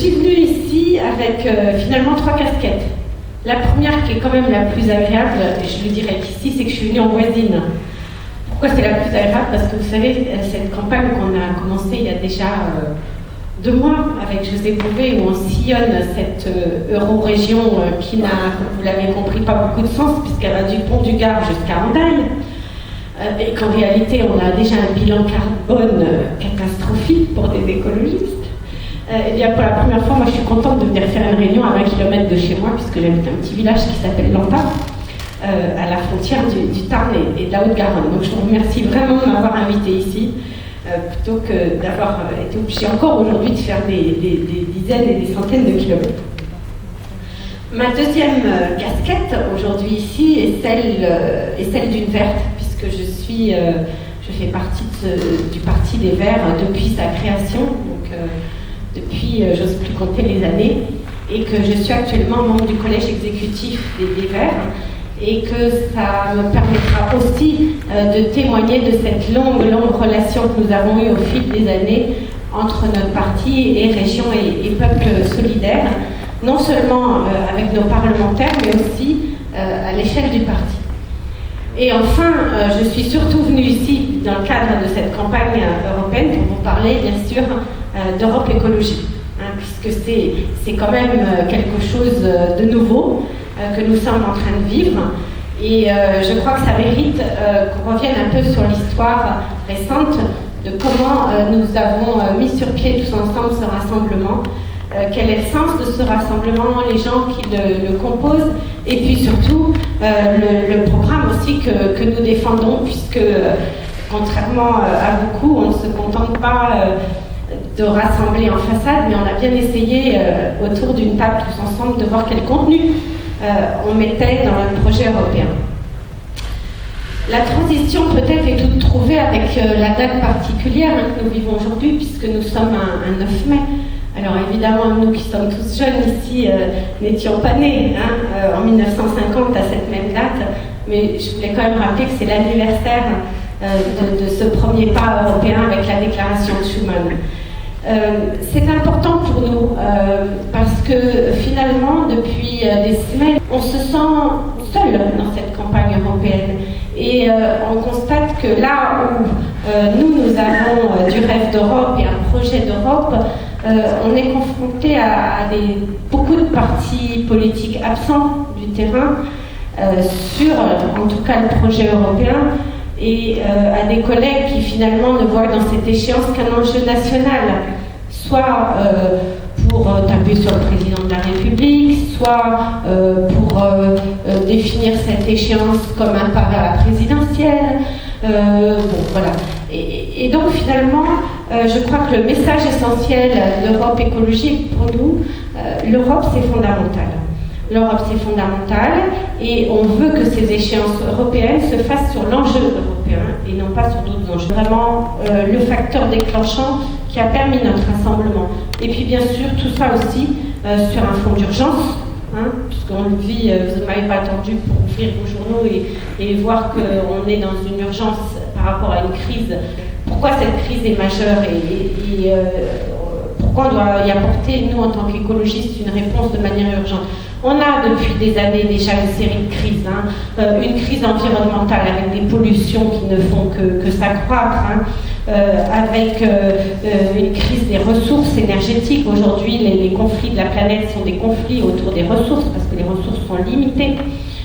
suis venue ici avec finalement 3 casquettes. La première, qui est quand même la plus agréable, je le dirais qu'ici, c'est que je suis venue en voisine. Pourquoi c'est la plus agréable? Parce que vous savez, cette campagne qu'on a commencée il y a déjà 2 mois avec José Bové, où on sillonne cette eurorégion qui n'a, comme vous l'avez compris, pas beaucoup de sens, puisqu'elle va du pont du Gard jusqu'à Hendaye. Et qu'en réalité, on a déjà un bilan carbone catastrophique pour des écologistes. Eh bien, pour la première fois, moi, je suis contente de venir faire une réunion à 20 km de chez moi, puisque j'habite un petit village qui s'appelle Lanta, à la frontière du Tarn et de la Haute-Garonne. Donc, je vous remercie vraiment de m'avoir invité ici, plutôt que d'avoir été obligée encore aujourd'hui de faire des dizaines et des centaines de kilomètres. Ma deuxième casquette aujourd'hui ici est celle d'une verte, puisque je fais partie du Parti des Verts depuis sa création, donc depuis, j'ose plus compter les années, et que je suis actuellement membre du collège exécutif des Verts, et que ça me permettra aussi de témoigner de cette longue relation que nous avons eue au fil des années entre notre parti et région et peuple solidaire, non seulement avec nos parlementaires, mais aussi à l'échelle du parti. Et enfin, je suis surtout venue ici dans le cadre de cette campagne européenne pour vous parler, bien sûr, d'Europe Écologie, hein, puisque c'est quand même quelque chose de nouveau que nous sommes en train de vivre. Et je crois que ça mérite qu'on revienne un peu sur l'histoire récente de comment nous avons mis sur pied tous ensemble ce rassemblement. Quel est le sens de ce rassemblement, les gens qui le composent, et puis surtout le programme aussi que nous défendons, puisque contrairement à beaucoup, on ne se contente pas de rassembler en façade, mais on a bien essayé autour d'une table tous ensemble de voir quel contenu on mettait dans le projet européen. La transition peut-être est toute trouvée avec la date particulière que nous vivons aujourd'hui, puisque nous sommes un 9 mai. Alors évidemment, nous qui sommes tous jeunes ici n'étions pas nés en 1950 à cette même date, mais je voulais quand même rappeler que c'est l'anniversaire de ce premier pas européen avec la déclaration de Schuman. C'est important pour nous parce que finalement, depuis des semaines, on se sent seul dans cette campagne européenne. Et on constate que là où nous avons du rêve d'Europe et un projet d'Europe, on est confronté à beaucoup de partis politiques absents du terrain sur, en tout cas, le projet européen, et à des collègues qui finalement ne voient dans cette échéance qu'un enjeu national, soit pour taper sur le président de la République, soit pour définir cette échéance comme un pas vers la présidentielle. Bon, voilà. Et donc finalement, je crois que le message essentiel de l'Europe écologique pour nous, l'Europe c'est fondamental. L'Europe c'est fondamental et on veut que ces échéances européennes se fassent sur l'enjeu européen et non pas sur d'autres enjeux. Vraiment le facteur déclenchant qui a permis notre rassemblement. Et puis bien sûr tout ça aussi sur un fond d'urgence, hein, puisqu'on le vit, vous ne m'avez pas attendu pour ouvrir vos journaux et voir qu'on est dans une urgence par rapport à une crise. Pourquoi cette crise est majeure et pourquoi on doit y apporter, nous en tant qu'écologistes, une réponse de manière urgente. On a depuis des années déjà une série de crises, une crise environnementale avec des pollutions qui ne font que s'accroître, avec une crise des ressources énergétiques. Aujourd'hui, les conflits de la planète sont des conflits autour des ressources parce que les ressources sont limitées.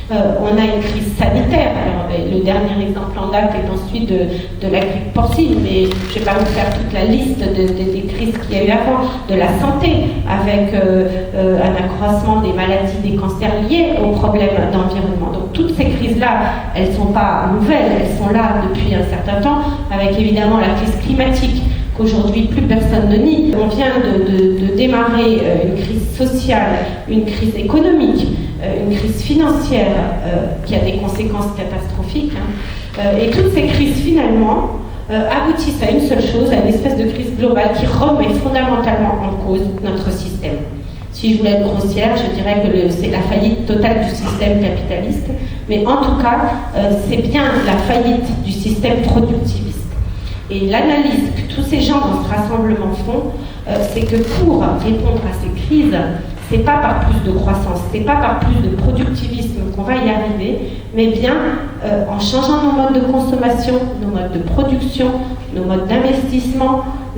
On a une crise sanitaire. Alors, le dernier exemple en date est ensuite de la grippe porcine, mais je ne vais pas vous faire toute la liste des crises qu'il y a eu avant, de la santé, avec un accroissement des maladies, des cancers liés aux problèmes d'environnement. Donc toutes ces crises-là, elles ne sont pas nouvelles, elles sont là depuis un certain temps, avec évidemment la crise climatique, qu'aujourd'hui plus personne ne nie. On vient de démarrer une crise sociale, une crise économique, une crise financière qui a des conséquences catastrophiques. Et toutes ces crises finalement aboutissent à une seule chose, à une espèce de crise globale qui remet fondamentalement en cause notre système. Si je voulais être grossière, je dirais que c'est la faillite totale du système capitaliste, mais en tout cas, c'est bien la faillite du système productiviste. Et l'analyse que tous ces gens dans ce rassemblement font, c'est que pour répondre à ces crises, c'est pas par plus de croissance, c'est pas par plus de productivisme qu'on va y arriver, mais bien en changeant nos modes de consommation, nos modes de production, nos modes d'investissement,